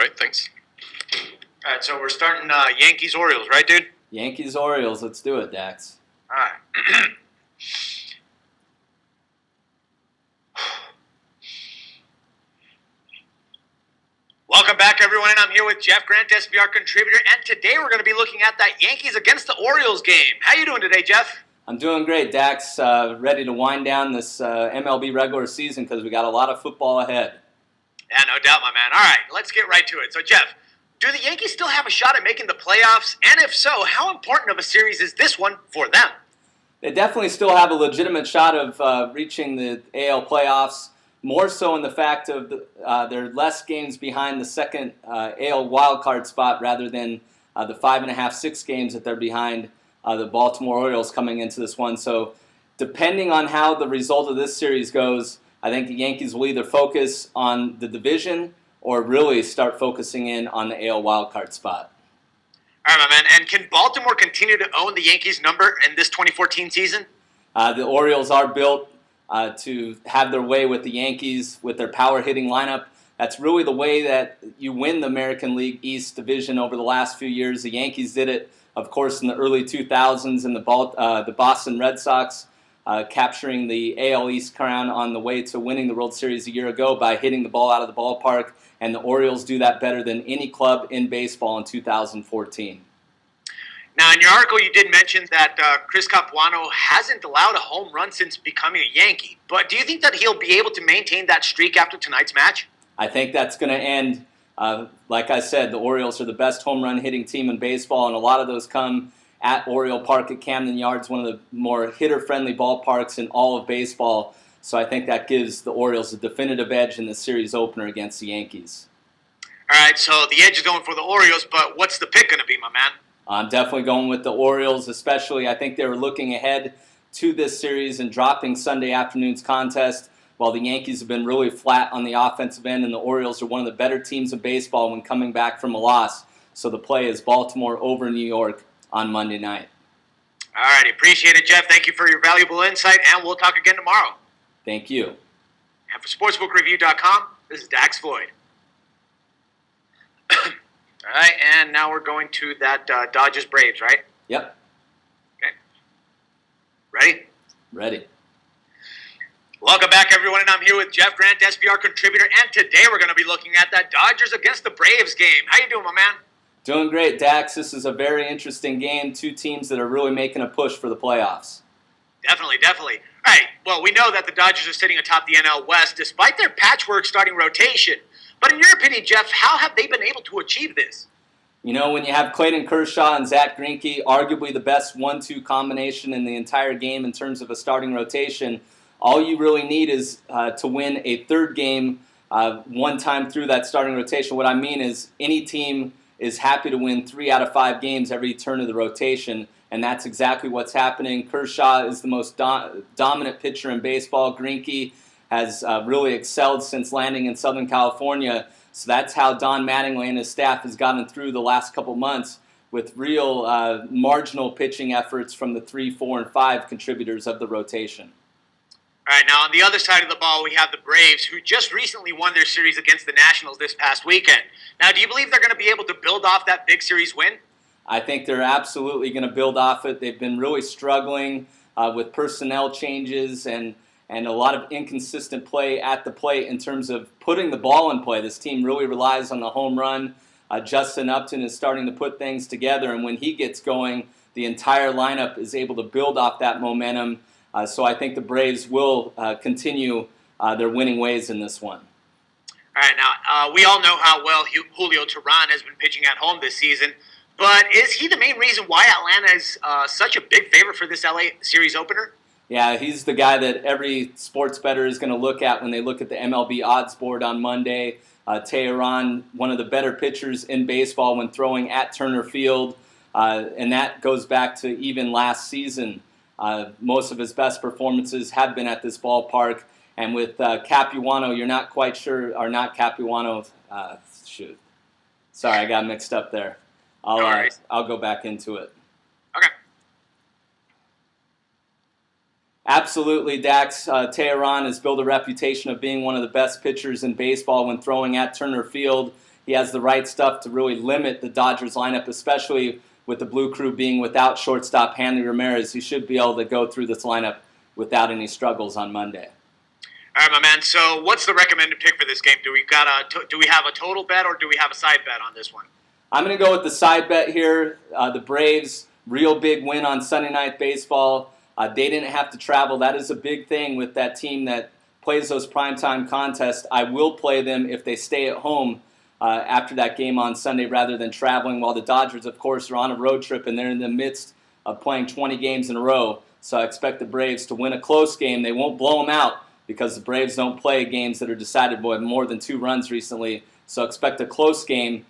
Good, thanks. All right, so we're starting Yankees-Orioles, right, dude? Yankees-Orioles, let's do it, Dax. All right. Welcome back, everyone, and I'm here with Jeff Grant, SBR contributor, and today we're going to be looking at that Yankees against the Orioles game. How you doing today, Jeff? I'm doing great, Dax. Ready to wind down this MLB regular season because we got a lot of football ahead. Yeah, no doubt, my man. All right, let's get right to it. So, Jeff, do the Yankees still have a shot at making the playoffs? And if so, how important of a series is this one for them? They definitely still have a legitimate shot of reaching the AL playoffs, more so in the fact of they're less games behind the second AL wildcard spot rather than the 5.5, 6 games that they're behind the Baltimore Orioles coming into this one. So depending on how the result of this series goes, I think the Yankees will either focus on the division or really start focusing in on the AL wildcard spot. All right, my man. And can Baltimore continue to own the Yankees' number in this 2014 season? The Orioles are built to have their way with the Yankees with their power-hitting lineup. That's really the way that you win the American League East division over the last few years. The Yankees did it, of course, in the early 2000s in the Boston Red Sox, capturing the AL East crown on the way to winning the World Series a year ago by hitting the ball out of the ballpark. And the Orioles do that better than any club in baseball in 2014. Now, in your article, you did mention that Chris Capuano hasn't allowed a home run since becoming a Yankee. But do you think that he'll be able to maintain that streak after tonight's match? I think that's going to end. Like I said, the Orioles are the best home run hitting team in baseball, and a lot of those come at Oriole Park at Camden Yards, one of the more hitter-friendly ballparks in all of baseball. So I think that gives the Orioles a definitive edge in the series opener against the Yankees. All right, so the edge is going for the Orioles, but what's the pick going to be, my man? I'm definitely going with the Orioles, especially I think they were looking ahead to this series and dropping Sunday afternoon's contest, while the Yankees have been really flat on the offensive end, and the Orioles are one of the better teams in baseball when coming back from a loss. So the play is Baltimore over New York on Monday night. All righty, appreciate it, Jeff. Thank you for your valuable insight, and we'll talk again tomorrow. Thank you. And for SportsbookReview.com, this is Dax Floyd. All right, and now we're going to that Dodgers-Braves, right? Yep. Okay. Ready? Ready. Welcome back, everyone, and I'm here with Jeff Grant, SBR contributor, and today we're going to be looking at that Dodgers against the Braves game. How you doing, my man? Doing great, Dax. This is a very interesting game. Two teams that are really making a push for the playoffs. Definitely, definitely. All right, well, we know that the Dodgers are sitting atop the NL West despite their patchwork starting rotation. But in your opinion, Jeff, how have they been able to achieve this? You know, when you have Clayton Kershaw and Zach Greinke, arguably the best 1-2 combination in the entire game in terms of a starting rotation, all you really need is to win a third game one time through that starting rotation. What I mean is any team is happy to win 3 out of 5 games every turn of the rotation, and that's exactly what's happening. Kershaw is the most dominant pitcher in baseball. Greinke has really excelled since landing in Southern California. So that's how Don Mattingly and his staff has gotten through the last couple months with real marginal pitching efforts from the 3, 4, and 5 contributors of the rotation. All right, now on the other side of the ball, we have the Braves, who just recently won their series against the Nationals this past weekend. Now, do you believe they're going to be able to build off that big series win? I think they're absolutely going to build off it. They've been really struggling with personnel changes and a lot of inconsistent play at the plate in terms of putting the ball in play. This team really relies on the home run. Justin Upton is starting to put things together, and when he gets going, the entire lineup is able to build off that momentum. So I think the Braves will continue their winning ways in this one. All right, now, we all know how well Julio Teheran has been pitching at home this season, but is he the main reason why Atlanta is such a big favorite for this LA series opener? Yeah, he's the guy that every sports bettor is going to look at when they look at the MLB odds board on Monday. Teheran, one of the better pitchers in baseball when throwing at Turner Field, and that goes back to even last season. Most of his best performances have been at this ballpark. And with Capuano, you're not quite sure, or not Capuano, shoot. Sorry, I got mixed up there. I'll go back into it. Okay. Absolutely, Dax. Teheran has built a reputation of being one of the best pitchers in baseball when throwing at Turner Field. he has the right stuff to really limit the Dodgers lineup, especially with the Blue Crew being without shortstop Hanley Ramirez. He should be able to go through this lineup without any struggles on Monday. All right, my man. So, what's the recommended pick for this game? Do we have a total bet or do we have a side bet on this one? I'm going to go with the side bet here. The Braves, real big win on Sunday Night Baseball. They didn't have to travel. That is a big thing with that team that plays those primetime contests. I will play them if they stay at home after that game on Sunday rather than traveling, while the Dodgers, of course, are on a road trip and they're in the midst of playing 20 games in a row. So I expect the Braves to win a close game. They won't blow them out because the Braves don't play games that are decided by more than 2 runs recently. So expect a close game.